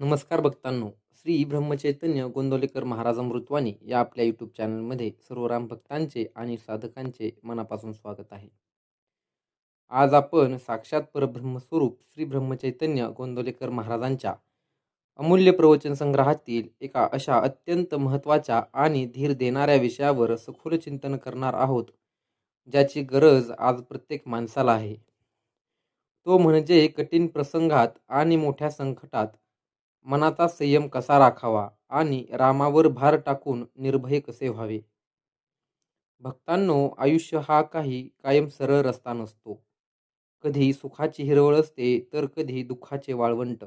नमस्कार भक्तांनो. श्री ब्रह्मचैतन्य गोंदवलेकर महाराज अमृतवाणी या आपल्या यूट्यूब चॅनलमध्ये सर्व राम भक्तांचे आणि साधकांचे मनापासून स्वागत आहे. आज आपण साक्षात परब्रह्मस्वरूप श्री ब्रह्मचैतन्य गोंदवलेकर महाराजांच्या अमूल्य प्रवचन संग्रहातील एका अशा अत्यंत महत्त्वाच्या आणि धीर देणाऱ्या विषयावर सखोल चिंतन करणार आहोत, ज्याची गरज आज प्रत्येक माणसाला आहे. तो म्हणजे कठीण प्रसंगात आणि मोठ्या संकटात मनाचा संयम कसा राखावा आणि रामावर भार टाकून निर्भय कसे व्हावे. भक्तांनो, आयुष्य हा काही कायम सरळ रस्ता नसतो. कधी सुखाची हिरवळ असते तर कधी दुःखाचे वाळवंट.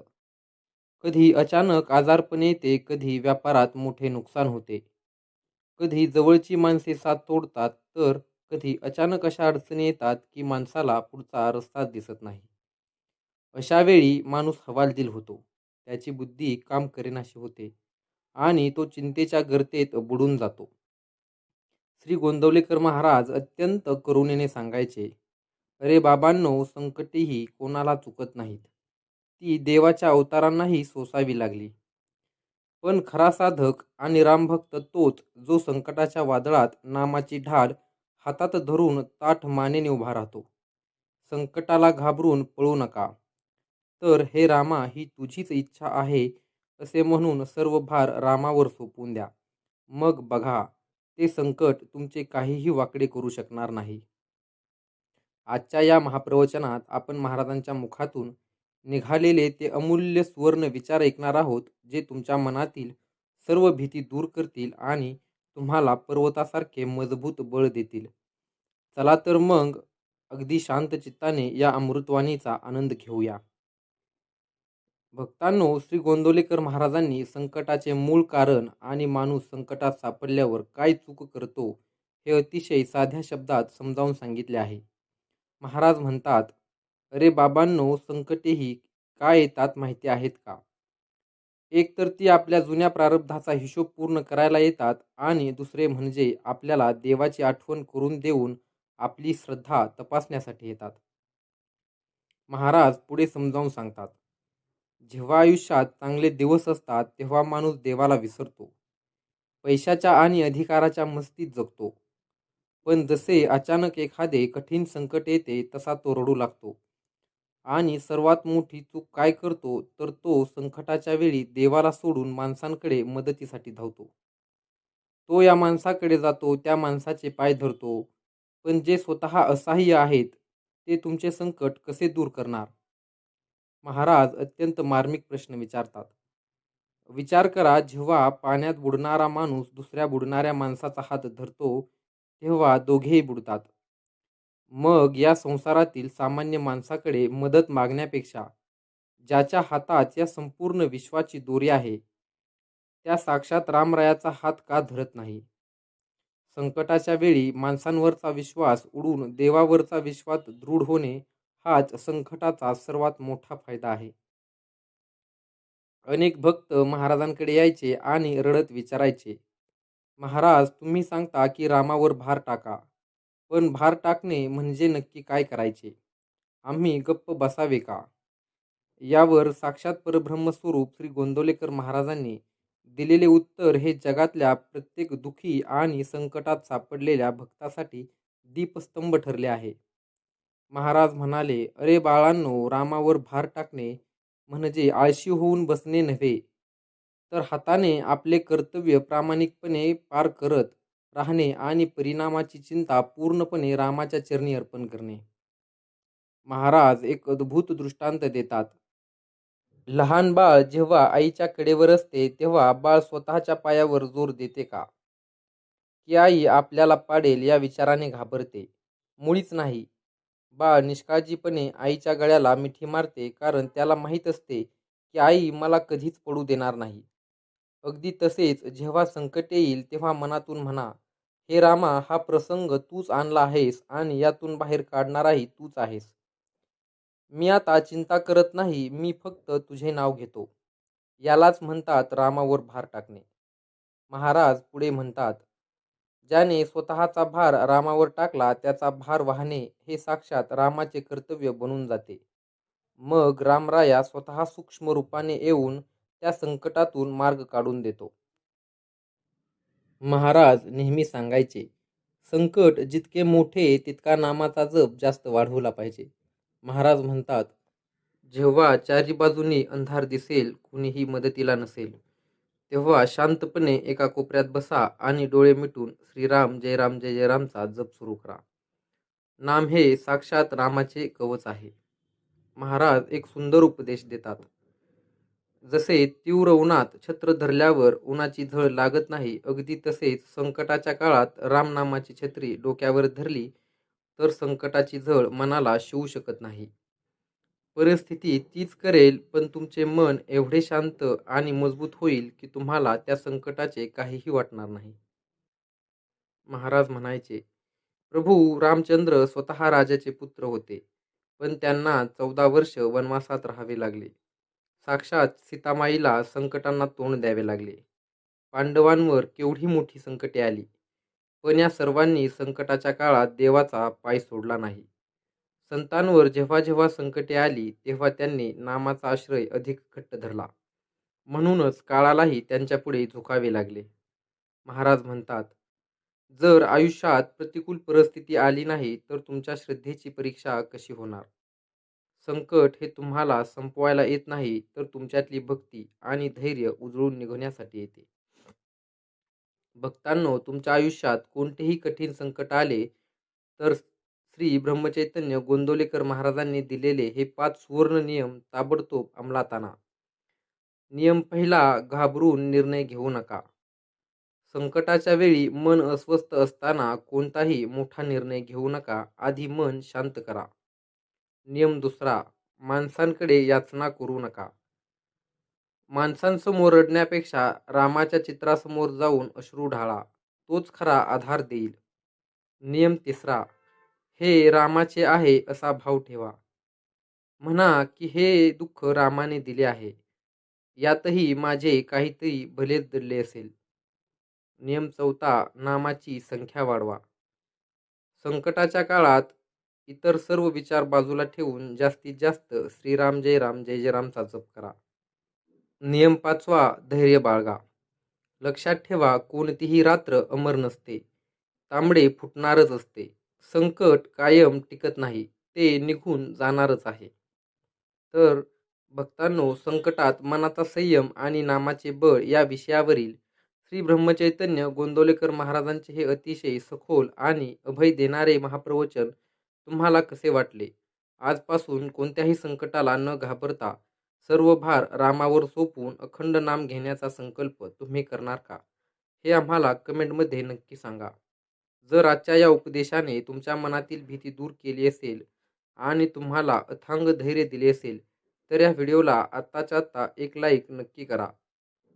कधी अचानक आजारपण येते, कधी व्यापारात मोठे नुकसान होते. कधी जवळची माणसे साथ तोडतात तर कधी अचानक अशा अडचणी येतात की माणसाला पुढचा रस्ताच दिसत नाही. अशा वेळी माणूस हवालदिल होतो. त्याची बुद्धी काम करेनाशी होते आणि तो चिंतेच्या गर्तेत बुडून जातो. श्री गोंदवलेकर महाराज अत्यंत करुणेने सांगायचे, अरे बाबांनो, संकटेही कोणाला चुकत नाहीत. ती देवाच्या अवतारांनाही सोसावी लागली. पण खरा साधक आणि रामभक्त तोच जो संकटाच्या वादळात नामाची ढाल हातात धरून ताठ मानेने उभा राहतो. संकटाला घाबरून पळू नका. तर हे रामा, ही तुझीच इच्छा आहे असे म्हणून सर्व भार रामावर सोपवून द्या. मग बघा, ते संकट तुमचे काहीही वाकडे करू शकणार नाही. आजच्या या महाप्रवचनात आपण महाराजांच्या मुखातून निघालेले ते अमूल्य सुवर्ण विचार ऐकणार आहोत, जे तुमच्या मनातील सर्व भीती दूर करतील आणि तुम्हाला पर्वतासारखे मजबूत बळ देतील. चला तर मग अगदी शांत चित्ताने या अमृतवाणीचा आनंद घेऊया. भक्तांनो, श्री गोंदवलेकर महाराजांनी संकटाचे मूळ कारण आणि माणूस संकटात सापडल्यावर काय चूक करतो हे अतिशय साध्या शब्दात समजावून सांगितले आहे. महाराज म्हणतात, अरे बाबांनो, संकटेही काय येतात माहिती आहेत का? एक तर ती आपल्या जुन्या प्रारब्धाचा हिशोब पूर्ण करायला येतात आणि दुसरे म्हणजे आपल्याला देवाची आठवण करून देऊन आपली श्रद्धा तपासण्यासाठी येतात. महाराज पुढे समजावून सांगतात, जेव्हा आयुष्यात चांगले दिवस असतात तेव्हा माणूस देवाला विसरतो. पैशाच्या आणि अधिकाराच्या मस्तीत जगतो. पण जसे अचानक एखादे कठीण संकट येते तसा तो रडू लागतो. आणि सर्वात मोठी चूक काय करतो तर तो संकटाच्या वेळी देवाला सोडून माणसांकडे मदतीसाठी धावतो. तो या माणसाकडे जातो, त्या माणसाचे पाय धरतो. पण जे स्वतः असहाय्य आहेत ते तुमचे संकट कसे दूर करणार? महाराज अत्यंत मार्मिक प्रश्न विचारतात. विचार करा, जेव्हा पाण्यात बुडणारा माणूस दुसऱ्या बुडणाऱ्या माणसाचा हात धरतो तेव्हा दोघेही बुडतात. मग या संसारातील सामान्य माणसाकडे मदत मागण्यापेक्षा ज्याच्या हातात या संपूर्ण विश्वाची दोरी आहे, त्या साक्षात रामरायाचा हात का धरत नाही? संकटाच्या वेळी माणसांवरचा विश्वास उडून देवावरचा विश्वास दृढ होणे हाच संकटाचा सर्वात मोठा फायदा आहे. अनेक भक्त महाराजांकडे यायचे आणि रडत विचारायचे, महाराज, तुम्ही सांगता की रामावर भार टाका, पण भार टाकणे म्हणजे नक्की काय करायचे? आम्ही गप्प बसावे का? यावर साक्षात परब्रह्मस्वरूप श्री गोंदवलेकर महाराजांनी दिलेले उत्तर हे जगातल्या प्रत्येक दुःखी आणि संकटात सापडलेल्या भक्तासाठी दीपस्तंभ ठरले आहे. महाराज म्हणाले, अरे बाळांनो, रामावर भार टाकणे म्हणजे आळशी होऊन बसणे नव्हे, तर हाताने आपले कर्तव्य प्रामाणिकपणे पार करत राहणे आणि परिणामाची चिंता पूर्णपणे रामाच्या चरणी अर्पण करणे. महाराज एक अद्भुत दृष्टांत देतात. लहान बाळ जेव्हा आईच्या कडेवर असते तेव्हा बाळ स्वतःच्या पायावर जोर देते का? की आई आपल्याला पाडेल या विचाराने घाबरते? मुळीच नाही. बाळ निष्काळजीपणे आईच्या गळ्याला मिठी मारते, कारण त्याला माहीत असते की आई मला कधीच पडू देणार नाही. अगदी तसेच जेव्हा संकट येईल तेव्हा मनातून म्हणा, हे रामा, हा प्रसंग तूच आणला आहेस आणि यातून बाहेर काढणाराही तूच आहेस. मी आता चिंता करत नाही, मी फक्त तुझे नाव घेतो. यालाच म्हणतात रामावर भार टाकणे. महाराज पुढे म्हणतात, ज्याने स्वतःचा भार रामावर टाकला त्याचा भार वाहणे हे साक्षात रामाचे कर्तव्य बनून जाते. मग रामराया स्वतः सूक्ष्म रूपाने येऊन त्या संकटातून मार्ग काढून देतो. महाराज नेहमी सांगायचे, संकट जितके मोठे तितका नामाचा जप जास्त वाढवला पाहिजे. महाराज म्हणतात, जेव्हा चारी बाजूनी अंधार दिसेल, कुणीही मदतीला नसेल, तेव्हा शांतपणे एका कोपऱ्यात बसा आणि डोळे मिटून श्रीराम जय राम जय जय रामचा जप सुरू करा. नाम हे साक्षात रामाचे कवच आहे. महाराज एक सुंदर उपदेश देतात. जसे तीव्र उन्हात छत्र धरल्यावर उन्हाची झळ लागत नाही, अगदी तसेच संकटाच्या काळात रामनामाची छत्री डोक्यावर धरली तर संकटाची झळ मनाला शिवू शकत नाही. परिस्थिती तीच करेल, पण तुमचे मन एवढे शांत आणि मजबूत होईल की तुम्हाला त्या संकटाचे काहीही वाटणार नाही. महाराज म्हणायचे, प्रभू रामचंद्र स्वतः राजाचे पुत्र होते, पण त्यांना 14 वर्ष वनवासात राहावे लागले. साक्षात सीतामाईला संकटांना तोंड द्यावे लागले. पांडवांवर केवढी मोठी संकटे आली, पण या सर्वांनी संकटाच्या काळात देवाचा पाय सोडला नाही. संतांवर जेव्हा जेव्हा संकटे आली तेव्हा त्यांनी नामाचा आश्रय अधिक घट्ट धरला. म्हणूनच काळालाही त्यांच्यापुढे झुकावे लागले. महाराज म्हणतात, जर आयुष्यात प्रतिकूल परिस्थिती आली नाही तर तुमच्या श्रद्धेची परीक्षा कशी होणार? संकट हे तुम्हाला संपवायला येत नाही, तर तुमच्यातली भक्ती आणि धैर्य उजळून निघण्यासाठी येते. भक्तांनो, तुमच्या आयुष्यात कोणतेही कठीण संकट आले तर श्री ब्रह्मचैतन्य गोंदवलेकर महाराजांनी दिलेले हे 5 सुवर्ण नियम ताबडतोब अंमलात आणा. नियम पहिला, घाबरून निर्णय घेऊ नका. संकटाच्या वेळी मन अस्वस्थ असताना कोणताही मोठा निर्णय घेऊ नका. आधी मन शांत करा. नियम दुसरा, माणसांकडे याचना करू नका. माणसांसमोर रडण्यापेक्षा रामाच्या चित्रासमोर जाऊन अश्रू ढाळा, तोच खरा आधार देईल. नियम तिसरा, हे रामाचे आहे असा भाव ठेवा. म्हणा की हे दुःख रामाने दिले आहे, यातही माझे काहीतरी भलेच दडले असेल. नियम चौथा, नामाची संख्या वाढवा. संकटाच्या काळात इतर सर्व विचार बाजूला ठेवून जास्तीत जास्त श्रीराम जय राम जय जय रामचा जप करा. नियम पाचवा, धैर्य बाळगा. लक्षात ठेवा, कोणतीही रात्र अमर नसते. तांबडे फुटणारच असते. संकट कायम टिकत नाही, ते निघून जाणारच आहे. तर भक्तांनो, संकटात मनाचा संयम आणि नामाचे बळ या विषयावरील श्री ब्रह्मचैतन्य गोंदवलेकर महाराजांचे हे अतिशय सखोल आणि अभय देणारे महाप्रवचन तुम्हाला कसे वाटले? आजपासून कोणत्याही संकटाला न घाबरता सर्व भार रामावर सोपवून अखंड नाम घेण्याचा संकल्प तुम्ही करणार का? हे आम्हाला कमेंटमध्ये नक्की सांगा. जर आजच्या या उपदेशाने तुमच्या मनातील भीती दूर केली असेल आणि तुम्हाला अथांग धैर्य दिले असेल, तर या व्हिडिओला आत्ताच्या आत्ता एक लाईक नक्की करा.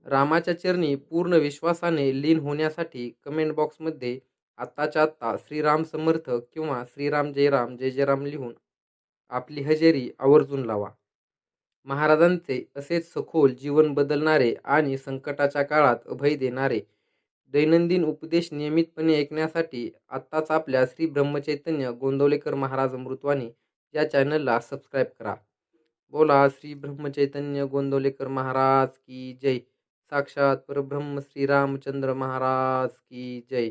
रामाच्या चरणी पूर्ण विश्वासाने लीन होण्यासाठी कमेंट बॉक्समध्ये आत्ताच्या आत्ता श्रीराम समर्थ किंवा श्रीराम जय जय राम लिहून आपली हजेरी आवर्जून लावा. महाराजांचे असेच सखोल जीवन बदलणारे आणि संकटाच्या काळात अभय देणारे दैनंदिन उपदेश नियमितपणे ऐकण्यासाठी आत्ताच आपल्या श्री ब्रह्मचैतन्य गोंदवलेकर महाराज अमृतवाणी या चॅनलला सबस्क्राईब करा. बोला श्री ब्रह्मचैतन्य गोंदवलेकर महाराज की जय. साक्षात परब्रह्म श्री रामचंद्र महाराज की जय.